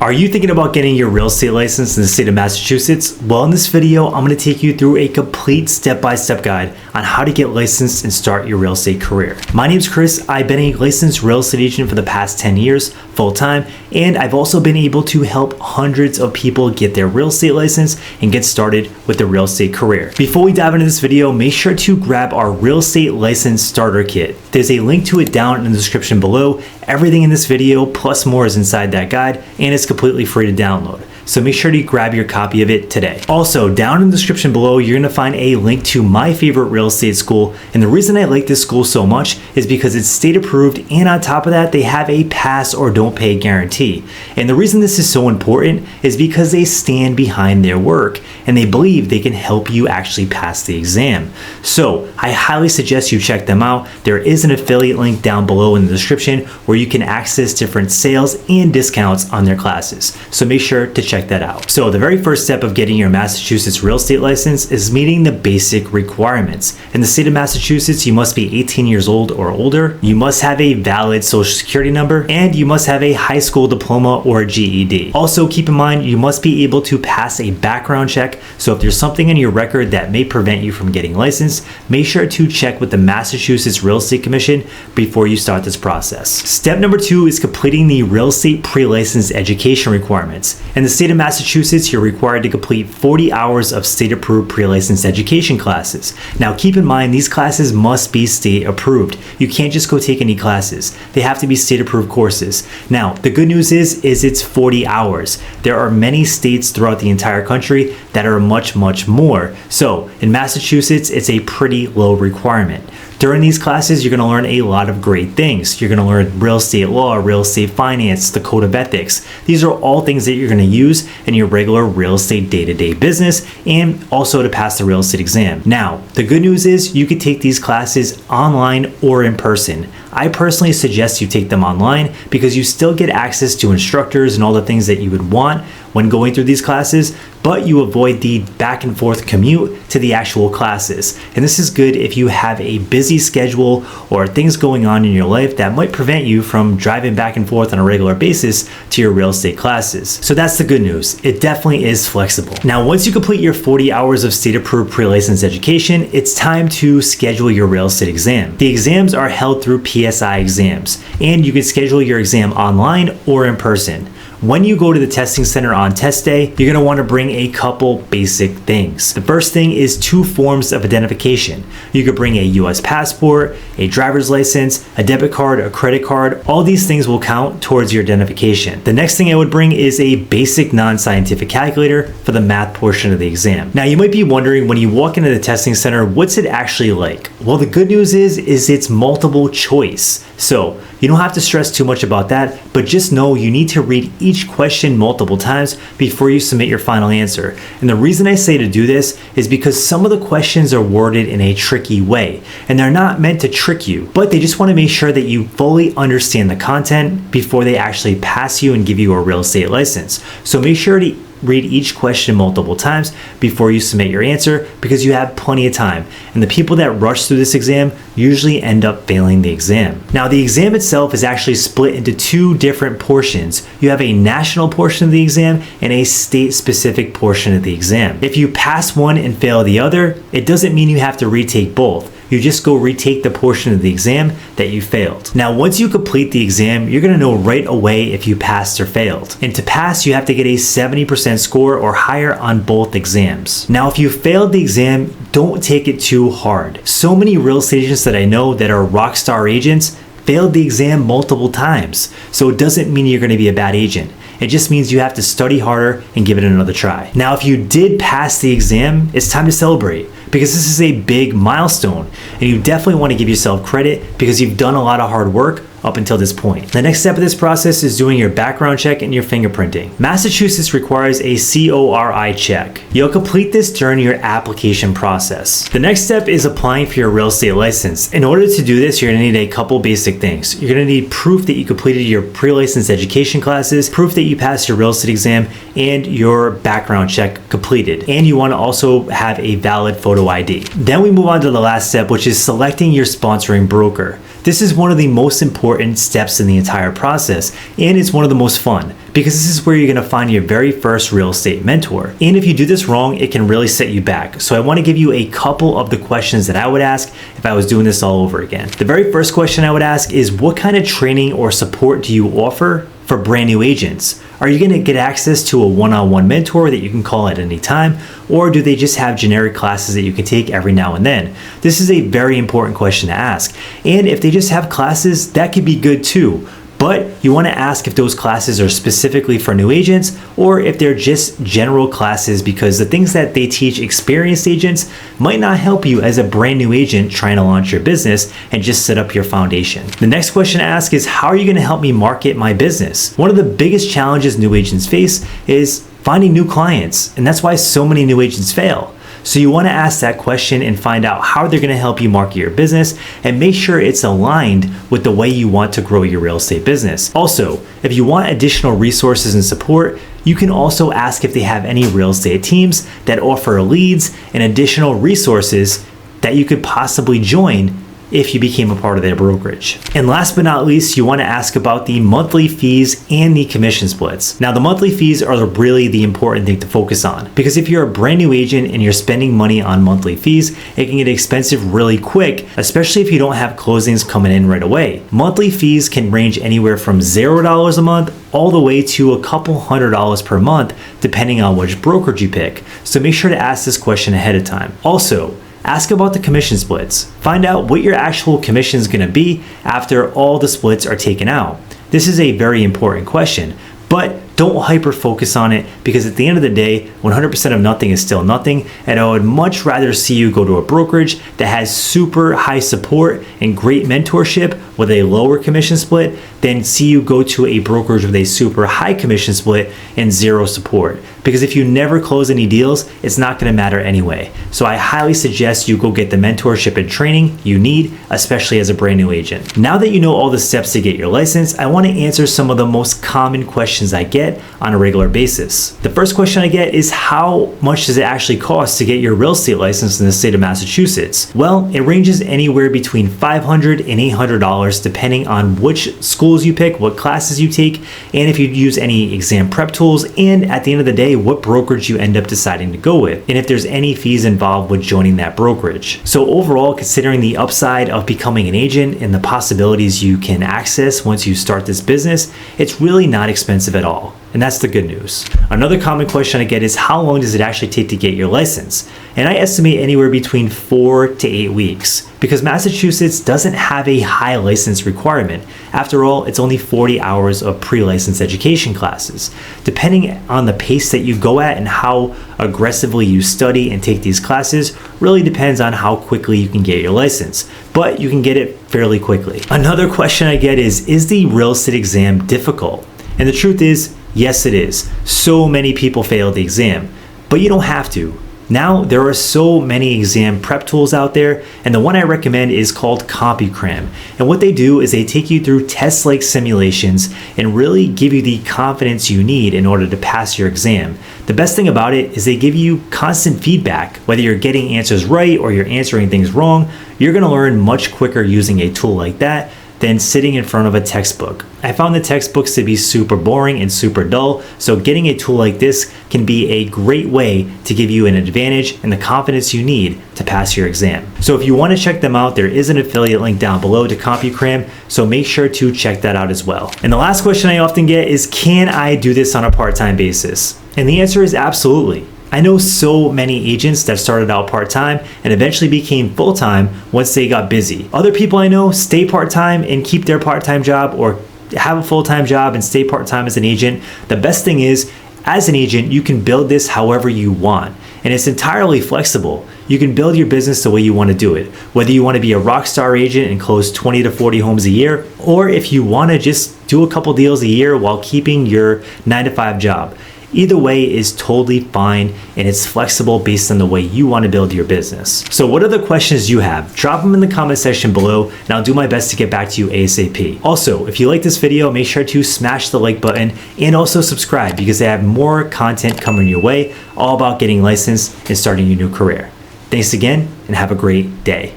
Are you thinking about getting your real estate license in the state of Massachusetts? Well, in this video, I'm going to take you through a complete step-by-step guide on how to get licensed and start your real estate career. My name is Chris. I've been a licensed real estate agent for the past 10 years, full-time, and I've also been able to help hundreds of people get their real estate license and get started with their real estate career. Before we dive into this video, make sure to grab our real estate license starter kit. There's a link to it down in the description below. Everything in this video plus more is inside that guide, and it's completely free to download. So make sure to grab your copy of it today. Also, down in the description below, you're gonna find a link to my favorite real estate school. And the reason I like this school so much is because it's state approved, and on top of that, they have a pass or don't pay guarantee. And the reason this is so important is because they stand behind their work and they believe they can help you actually pass the exam. So I highly suggest you check them out. There is an affiliate link down below in the description where you can access different sales and discounts on their classes. So make sure to check that out. So the very first step of getting your Massachusetts real estate license is meeting the basic requirements. In the state of Massachusetts, you must be 18 years old or older, you must have a valid social security number, and you must have a high school diploma or GED. Also keep in mind, you must be able to pass a background check. So if there's something in your record that may prevent you from getting licensed, make sure to check with the Massachusetts Real Estate Commission before you start this process. Step number 2 is completing the real estate pre-license education requirements. In the state of Massachusetts, you're required to complete 40 hours of state-approved pre-licensed education classes. Now, keep in mind, these classes must be state-approved. You can't just go take any classes. They have to be state-approved courses. Now, the good news is it's 40 hours. There are many states throughout the entire country that are much more. So, in Massachusetts, it's a pretty low requirement. During these classes, you're going to learn a lot of great things. You're going to learn real estate law, real estate finance, the code of ethics. These are all things that you're going to use in your regular real estate day-to-day business and also to pass the real estate exam. Now, the good news is you could take these classes online or in person. I personally suggest you take them online because you still get access to instructors and all the things that you would want when going through these classes, but you avoid the back and forth commute to the actual classes. And this is good if you have a busy schedule or things going on in your life that might prevent you from driving back and forth on a regular basis to your real estate classes. So that's the good news. It definitely is flexible. Now, once you complete your 40 hours of state-approved pre-licensed education, it's time to schedule your real estate exam. The exams are held through PSI Exams, and you can schedule your exam online or in person. When you go to the testing center on test day, you're going to want to bring a couple basic things. The first thing is 2 forms of identification. You could bring a US passport, a driver's license, a debit card, a credit card. All these things will count towards your identification. The next thing I would bring is a basic non-scientific calculator for the math portion of the exam. Now, you might be wondering, when you walk into the testing center, what's it actually like? Well, the good news is it's multiple choice. So you don't have to stress too much about that, but just know you need to read each question multiple times before you submit your final answer. And the reason I say to do this is because some of the questions are worded in a tricky way, and they're not meant to trick you, but they just want to make sure that you fully understand the content before they actually pass you and give you a real estate license. So make sure to read each question multiple times before you submit your answer, because you have plenty of time. And the people that rush through this exam usually end up failing the exam. Now, the exam itself is actually split into 2 different portions. You have a national portion of the exam and a state-specific portion of the exam. If you pass one and fail the other, it doesn't mean you have to retake both. You just go retake the portion of the exam that you failed. Now, once you complete the exam, you're gonna know right away if you passed or failed. And to pass, you have to get a 70% score or higher on both exams. Now, if you failed the exam, don't take it too hard. So many real estate agents that I know that are rock star agents failed the exam multiple times. So it doesn't mean you're gonna be a bad agent. It just means you have to study harder and give it another try. Now, if you did pass the exam, it's time to celebrate, because this is a big milestone, and you definitely want to give yourself credit because you've done a lot of hard work up until this point. The next step of this process is doing your background check and your fingerprinting. Massachusetts requires a CORI check. You'll complete this during your application process. The next step is applying for your real estate license. In order to do this, you're gonna need a couple basic things. You're gonna need proof that you completed your pre-licensed education classes, proof that you passed your real estate exam, and your background check completed. And you wanna also have a valid photo ID. Then we move on to the last step, which is selecting your sponsoring broker. This is one of the most important steps in the entire process, and it's one of the most fun because this is where you're going to find your very first real estate mentor. And if you do this wrong, it can really set you back. So I want to give you a couple of the questions that I would ask if I was doing this all over again. The very first question I would ask is, what kind of training or support do you offer for brand new agents? Are you going to get access to a one-on-one mentor that you can call at any time, or do they just have generic classes that you can take every now and then? This is a very important question to ask. And if they just have classes, that could be good too. But you want to ask if those classes are specifically for new agents or if they're just general classes, because the things that they teach experienced agents might not help you as a brand new agent trying to launch your business and just set up your foundation. The next question to ask is, how are you going to help me market my business? One of the biggest challenges new agents face is finding new clients, and that's why so many new agents fail. So you want to ask that question and find out how they're going to help you market your business and make sure it's aligned with the way you want to grow your real estate business. Also, if you want additional resources and support, you can also ask if they have any real estate teams that offer leads and additional resources that you could possibly join if you became a part of their brokerage. And last but not least, you want to ask about the monthly fees and the commission splits. Now, the monthly fees are really the important thing to focus on, because if you're a brand new agent and you're spending money on monthly fees, it can get expensive really quick, especially if you don't have closings coming in right away. Monthly fees can range anywhere from $0 a month all the way to a couple $100s per month, depending on which brokerage you pick. So make sure to ask this question ahead of time. Also, ask about the commission splits. Find out what your actual commission is going to be after all the splits are taken out. This is a very important question, but don't hyper focus on it, because at the end of the day, 100% of nothing is still nothing, and I would much rather see you go to a brokerage that has super high support and great mentorship with a lower commission split than see you go to a brokerage with a super high commission split and zero support. Because if you never close any deals, it's not going to matter anyway. So I highly suggest you go get the mentorship and training you need, especially as a brand new agent. Now that you know all the steps to get your license, I want to answer some of the most common questions I get on a regular basis. The first question I get is, how much does it actually cost to get your real estate license in the state of Massachusetts? Well, it ranges anywhere between $500 and $800 depending on which schools you pick, what classes you take, and if you use any exam prep tools, and at the end of the day, what brokerage you end up deciding to go with, and if there's any fees involved with joining that brokerage. So overall, considering the upside of becoming an agent and the possibilities you can access once you start this business, it's really not expensive at all. And that's the good news. Another common question I get is, how long does it actually take to get your license? And I estimate anywhere between 4 to 8 weeks, because Massachusetts doesn't have a high license requirement. After all, it's only 40 hours of pre-license education classes. Depending on the pace that you go at and how aggressively you study and take these classes really depends on how quickly you can get your license, but you can get it fairly quickly. Another question I get is the real estate exam difficult? And the truth is, yes, it is. So many people fail the exam, but you don't have to. Now, there are so many exam prep tools out there, and the one I recommend is called CompuCram. And what they do is they take you through test-like simulations and really give you the confidence you need in order to pass your exam. The best thing about it is they give you constant feedback. Whether you're getting answers right or you're answering things wrong, you're going to learn much quicker using a tool like that than sitting in front of a textbook. I found the textbooks to be super boring and super dull, so getting a tool like this can be a great way to give you an advantage and the confidence you need to pass your exam. So if you want to check them out, there is an affiliate link down below to CompuCram, so make sure to check that out as well. And the last question I often get is, can I do this on a part-time basis? And the answer is absolutely. I know so many agents that started out part-time and eventually became full-time once they got busy. Other people I know stay part-time and keep their part-time job, or have a full-time job and stay part-time as an agent. The best thing is, as an agent, you can build this however you want, and it's entirely flexible. You can build your business the way you want to do it, whether you want to be a rock star agent and close 20 to 40 homes a year, or if you want to just do a couple deals a year while keeping your 9-to-5 job. Either way is totally fine, and it's flexible based on the way you want to build your business. So what other questions you have? Drop them in the comment section below, and I'll do my best to get back to you ASAP. Also, if you like this video, make sure to smash the like button and also subscribe, because I have more content coming your way all about getting licensed and starting your new career. Thanks again, and have a great day.